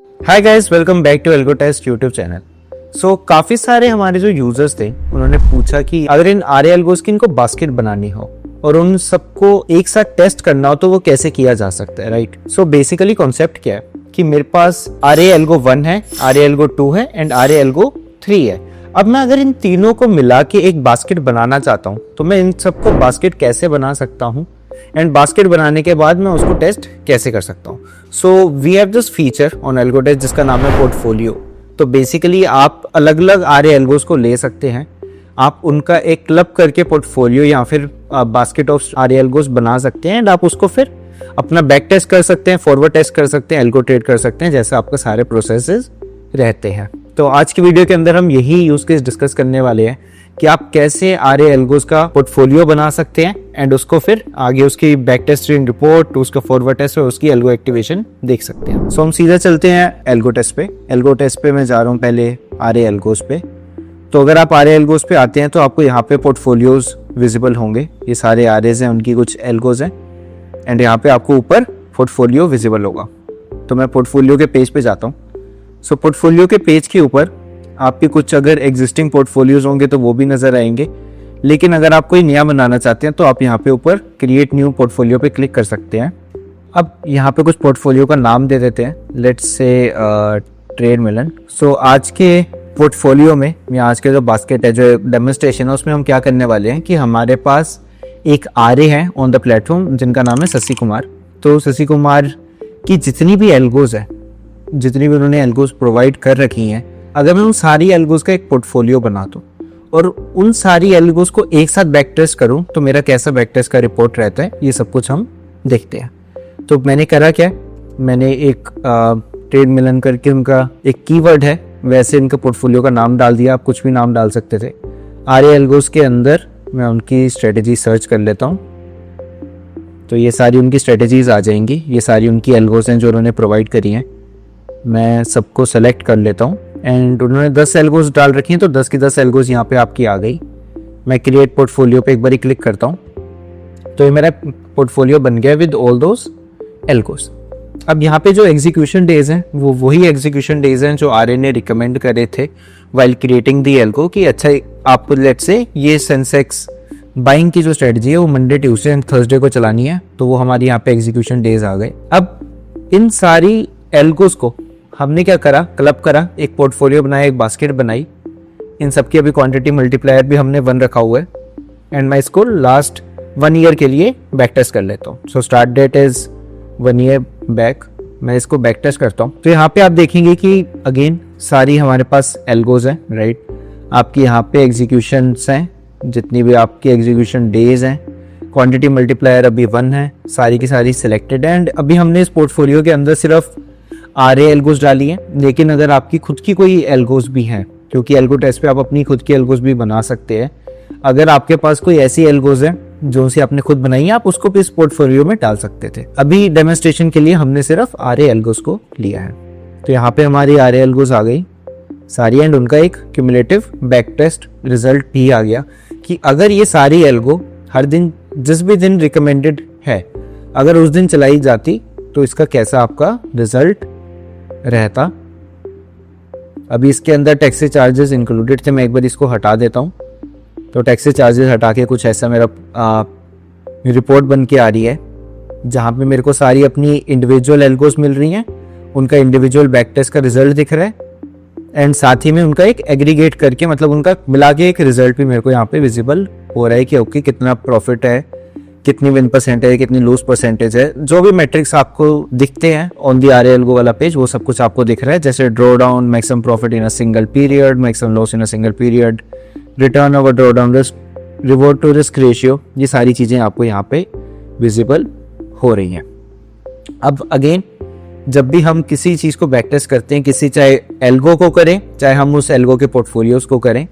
Hi guys, welcome back to algo test YouTube channel. So काफ़ी सारे हमारे जो यूजर्स थे उन्होंने पूछा कि अगर इन आर एल्गोस की इनको बास्केट बनानी हो और उन सबको एक साथ टेस्ट करना हो तो वो कैसे किया जा सकता है, राइट। सो बेसिकली कॉन्सेप्ट क्या है कि मेरे पास आर एल्गो 1 है, आर एल्गो 2 है एंड आर एल्गो 3 है। अब मैं अगर इन तीनों को मिला के एक बास्केट बनाना चाहता हूँ तो मैं इन सबको बास्केट कैसे बना सकता हूँ एंड बास्केट बनाने के बाद मैं उसको टेस्ट कैसे कर सकता हूँ। So we have this feature on algo test जिसका नाम है पोर्टफोलियो। तो बेसिकली आप अलग अलग आर एल्गोस को ले सकते हैं, आप उनका एक क्लब करके पोर्टफोलियो या फिर बास्केट ऑफ आर एल्गोस बना सकते हैं एंड आप उसको फिर अपना बैक टेस्ट कर सकते हैं, फॉरवर्ड टेस्ट कर सकते हैं, एल्गो ट्रेड कर सकते हैं, जैसे आपके सारे प्रोसेसेस रहते हैं। तो आज की वीडियो के अंदर हम यही यूज केस डिस्कस करने वाले हैं कि आप कैसे आर एल्गोस का पोर्टफोलियो बना सकते हैं एंड उसको फिर आगे उसकी बैक टेस्टिंग रिपोर्ट, उसका फॉरवर्ड टेस्ट और उसकी एल्गो एक्टिवेशन देख सकते हैं। सो हम सीधा चलते हैं एल्गो टेस्ट पे। एल्गो टेस्ट पे मैं जा रहा हूँ पहले आर एल्गोस पे। तो अगर आप आर एल्गोस पे आते हैं तो आपको यहाँ पे पोर्टफोलियोज विजिबल होंगे। ये सारे आर हैं, उनकी कुछ एल्गोज हैं एंड यहाँ पे आपको ऊपर पोर्टफोलियो विजिबल होगा। तो मैं पोर्टफोलियो के पेज पे जाता हूँ। सो पोर्टफोलियो के पेज के ऊपर आपके कुछ अगर एग्जिस्टिंग पोर्टफोलियोज होंगे तो वो भी नजर आएंगे, लेकिन अगर आप कोई नया बनाना चाहते हैं तो आप यहाँ पे ऊपर क्रिएट न्यू पोर्टफोलियो पे क्लिक कर सकते हैं। अब यहाँ पे कुछ पोर्टफोलियो का नाम दे देते हैं, लेट्स से ट्रेड मिलन। सो आज के पोर्टफोलियो में या आज के जो बास्केट है, जो डेमोन्स्ट्रेशन है, उसमें हम क्या करने वाले हैं कि हमारे पास एक आर है ऑन द प्लेटफॉर्म जिनका नाम है शशि कुमार। तो शशि कुमार की जितनी भी एल्गोज है, जितनी भी उन्होंने एल्गोज प्रोवाइड कर रखी हैं, अगर मैं उन सारी एल्गोज का एक पोर्टफोलियो बना दूं और उन सारी एल्गोज को एक साथ बैक टेस्ट करूं तो मेरा कैसा बैक टेस्ट का रिपोर्ट रहता है, ये सब कुछ हम देखते हैं। तो मैंने करा क्या, मैंने एक ट्रेड मिलन करके उनका एक कीवर्ड है, वैसे इनका पोर्टफोलियो का नाम डाल दिया। आप कुछ भी नाम डाल सकते थे। आर एल्गोज के अंदर मैं उनकी स्ट्रेटेजी सर्च कर लेता हूँ तो ये सारी उनकी स्ट्रेटेजीज आ जाएंगी। ये सारी उनकी एल्गोज हैं जो उन्होंने प्रोवाइड करी हैं। मैं सबको सेलेक्ट कर लेता हूँ एंड उन्होंने 10 एल्गोज डाल रखी हैं तो 10 की 10 एल्गोज यहाँ पे आपकी आ गई। मैं क्रिएट पोर्टफोलियो पे एक बार क्लिक करता हूँ तो ये मेरा पोर्टफोलियो बन गया विद ऑल दोज एल्गोज। अब यहाँ पे जो एग्जीक्यूशन डेज हैं वो वही एग्जीक्यूशन डेज हैं जो आर ने रिकमेंड करे थे वाइल क्रिएटिंग दी एल्गो कि अच्छा आपको लेट्स से ये सेंसेक्स बाइंग की जो स्ट्रेटजी है वो मंडे, ट्यूसडे एंड थर्सडे को चलानी है, तो वो हमारे यहाँ पे एग्जीक्यूशन डेज आ गए। अब इन सारी एल्गोज को हमने क्या करा, क्लब करा, एक पोर्टफोलियो बनाया, एक बास्केट बनाई। इन सब की अभी क्वांटिटी मल्टीप्लायर भी हमने 1 रखा हुआ है एंड मैं इसको लास्ट 1 ईयर के लिए बैक टेस्ट कर लेता हूँ। So start date is 1 year back. मैं इसको बैक टेस्ट करता हूँ तो यहाँ पे आप देखेंगे कि अगेन सारी हमारे पास एल्गोज हैं, राइट। आपकी यहाँ पे एग्जीक्यूशंस हैं, जितनी भी आपकी एग्जीक्यूशन डेज हैं, क्वांटिटी मल्टीप्लायर अभी 1 है, सारी की सारी सिलेक्टेड है एंड अभी हमने इस पोर्टफोलियो के अंदर सिर्फ आर एल्गोज डाली है। लेकिन अगर आपकी खुद की कोई एल्गोज भी हैं, क्योंकि एल्गो टेस्ट पे आप अपनी खुद की एल्गोज भी बना सकते हैं, अगर आपके पास कोई ऐसी एल्गोज है जो सी आपने खुद बनाई है, आप उसको भी इस पोर्टफोलियो में डाल सकते थे। अभी डेमोन्स्ट्रेशन के लिए हमने सिर्फ आर एल्गोज को लिया है। तो यहाँ पे हमारी आर एल्गोज आ गई सारी एंड उनका एक क्यूमुलेटिव बैक टेस्ट रिजल्ट भी आ गया कि अगर ये सारी एल्गो हर दिन जिस भी दिन रिकमेंडेड है, अगर उस दिन चलाई जाती तो इसका कैसा आपका रिजल्ट रहता। अभी इसके अंदर टैक्सी चार्जेस इंक्लूडेड थे, मैं एक बार इसको हटा देता हूँ तो टैक्सी चार्जेस हटा के कुछ ऐसा मेरा रिपोर्ट बन के आ रही है जहाँ पे मेरे को सारी अपनी इंडिविजुअल एल्गोज मिल रही हैं, उनका इंडिविजुअल बैक टेस्ट का रिजल्ट दिख रहा है एंड साथ ही में उनका एक एग्रीगेट करके, मतलब उनका मिला के एक रिजल्ट भी मेरे को यहाँ पे विजिबल हो रहा है कि ओके कितना प्रॉफिट है, कितनी विन परसेंटेज है, कितनी लूज परसेंटेज है, जो भी मैट्रिक्स आपको दिखते हैं ऑन दी आर एल्गो वाला पेज वो सब कुछ आपको दिख रहा है। जैसे drawdown, maximum profit in a single period, maximum loss in a single period, return over drawdown risk, reward to risk ratio, ये सारी चीजें आपको यहाँ पे विजिबल हो रही हैं। अब अगेन जब भी हम किसी चीज को बैक टेस्ट करते हैं, किसी चाहे एल्गो को करें चाहे हम उस एल्गो के पोर्टफोलियोज को करें,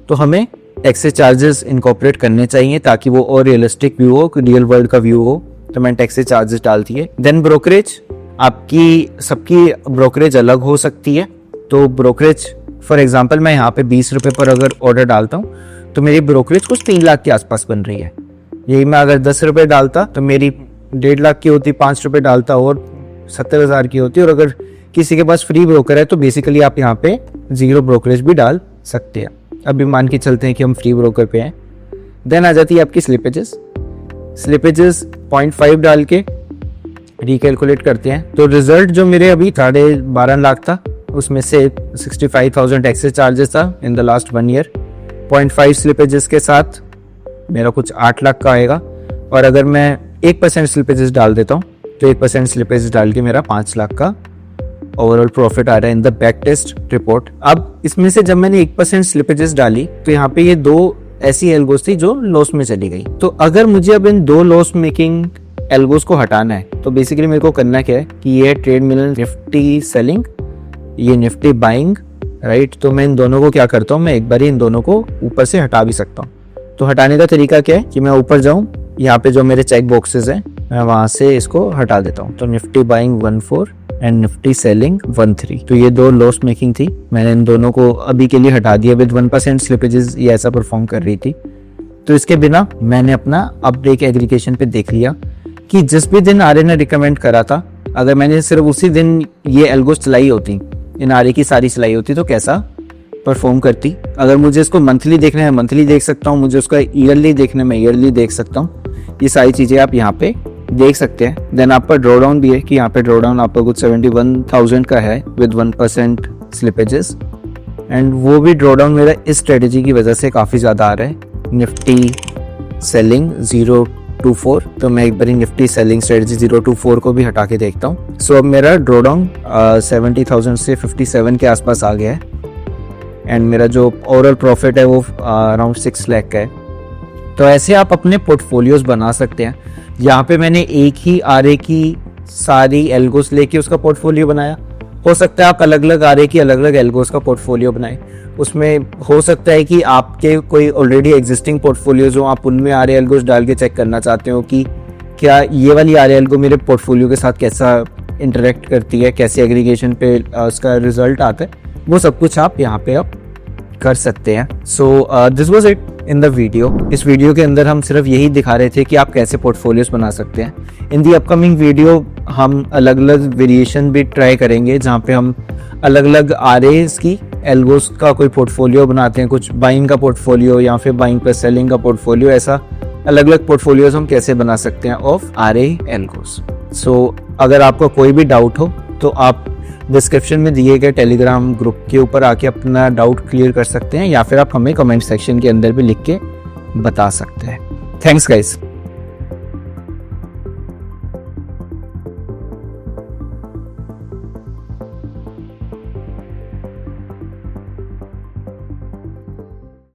तो हमें टैक्सी चार्जेस इनकॉर्पोरेट करने चाहिए ताकि वो और रियलिस्टिक व्यू हो, रियल वर्ल्ड का व्यू हो। तो मैंने टैक्सी चार्जेस डाल दिए। देन ब्रोकरेज, आपकी सबकी ब्रोकरेज अलग हो सकती है। तो ब्रोकरेज फॉर एग्जांपल मैं यहाँ पे 20 रुपए पर अगर ऑर्डर डालता हूँ तो मेरी ब्रोकरेज कुछ 3 लाख के आसपास बन रही है। यही मैं अगर 10 रुपए डालता तो मेरी 1.5 लाख की होती, 5 रुपए डालता और 70,000 की होती, और अगर किसी के पास फ्री ब्रोकर है तो बेसिकली आप यहाँ पे 0 ब्रोकरेज भी डाल सकते हैं। अभी मान के चलते हैं कि हम फ्री ब्रोकर पे हैं। देन आ जाती है आपकी स्लिपेजेस 0.5 डाल के रिकैलकुलेट करते हैं। तो रिजल्ट जो मेरे अभी 12.5 लाख था, उसमें से 65,000 एक्सेस चार्जेस था in the last 1 year. 0.5 slippages के साथ मेरा कुछ 8 लाख का आएगा। और अगर मैं 1% स्लिपेजेस डाल देता हूँ तो 1% स्लिपेजेस डाल के मेरा 5 लाख का ओवरऑल प्रॉफिट आ रहा है in the back test report. अब इसमें से जब मैंने 1% स्लिपेजेस डाली तो यहाँ पे ये 2 ऐसी एल्गोस थी जो लॉस में चली गई। तो अगर मुझे अब इन 2 लॉस मेकिंग एल्गोस को हटाना है तो बेसिकली मेरे को करना क्या है कि ये ट्रेड मिनरल निफ्टी सेलिंग, ये निफ्टी बाइंग, राइट। तो मैं इन दोनों को क्या करता हूँ, मैं एक बार इन दोनों को ऊपर से हटा भी सकता हूँ। तो हटाने का तरीका क्या है कि मैं ऊपर जाऊँ, यहाँ पे जो मेरे चेक बॉक्सेस हैं मैं वहां से इसको हटा देता हूँ। तो Nifty buying 14 and Nifty selling 13, तो ये 2 लॉस मेकिंग थी। मैंने इन दोनों को अभी के लिए हटा दिया। विद 1% स्लिपेजेस ये ऐसा परफॉर्म कर रही थी। तो इसके बिना मैंने अपना अपडेट एग्रीगेशन पे देख लिया कि जिस भी दिन आरए ने रिकमेंड करा था, अगर मैंने सिर्फ उसी दिन ये एल्गोस चलाई होती, इन आरए की सारी चलाई होती, तो कैसा परफॉर्म करती। अगर मुझे इसको मंथली देखना है मंथली देख सकता हूँ, मुझे उसका ईयरली देखना है मैं ईयरली देख सकता हूँ। ये सारी चीज़ें आप यहाँ पे देख सकते हैं। देन आपका ड्रॉडाउन भी है कि यहाँ पे ड्रॉडाउन आपका कुछ 71,000 का है विद 1% स्लिपेजेस। एंड वो भी ड्रॉडाउन मेरा इस स्ट्रेटेजी की वजह से काफ़ी ज़्यादा आ रहा है। निफ्टी सेलिंग 024, तो मैं एक बार निफ्टी सेलिंग स्ट्रेटेजी 024 को भी हटा के देखता हूँ। सो अब मेरा ड्रॉडाउन 70,000 से 57 के आसपास आ गया है। एंड मेरा जो ओवरऑल प्रॉफिट है वो अराउंड 6 लाख का है। तो ऐसे आप अपने पोर्टफोलियोज बना सकते हैं। यहाँ पे मैंने एक ही आरए की सारी एल्गोस लेके उसका पोर्टफोलियो बनाया। हो सकता है आप अलग अलग आरए की अलग अलग एल्गोस का पोर्टफोलियो बनाएं। उसमें हो सकता है कि आपके कोई ऑलरेडी एग्जिस्टिंग पोर्टफोलियोज हो, आप उनमें आरए एल्गोस डाल के चेक करना चाहते हो कि क्या ये वाली आरए एल्गो मेरे पोर्टफोलियो के साथ कैसा इंटरेक्ट करती है, कैसे एग्रीगेशन पे उसका रिजल्ट आता है। वो सब कुछ आप यहाँ पे आप कर सकते हैं। So this was it in the video. इस वीडियो के अंदर हम सिर्फ यही दिखा रहे थे कि आप कैसे पोर्टफोलियोज बना सकते हैं। इन दी अपकमिंग वीडियो हम अलग अलग वेरिएशन भी ट्राई करेंगे, जहाँ पे हम अलग अलग आरएस की एल्गोस का कोई पोर्टफोलियो बनाते हैं, कुछ बाइंग का पोर्टफोलियो या फिर बाइंग प्लस सेलिंग का पोर्टफोलियो। ऐसा अलग अलग पोर्टफोलियोज हम कैसे बना सकते हैं ऑफ आरए एल्गोस। सो अगर आपका कोई भी डाउट हो तो आप डिस्क्रिप्शन में दिए गए टेलीग्राम ग्रुप के ऊपर आके अपना डाउट क्लियर कर सकते हैं, या फिर आप हमें कमेंट सेक्शन के अंदर भी लिख के बता सकते हैं। Thanks guys.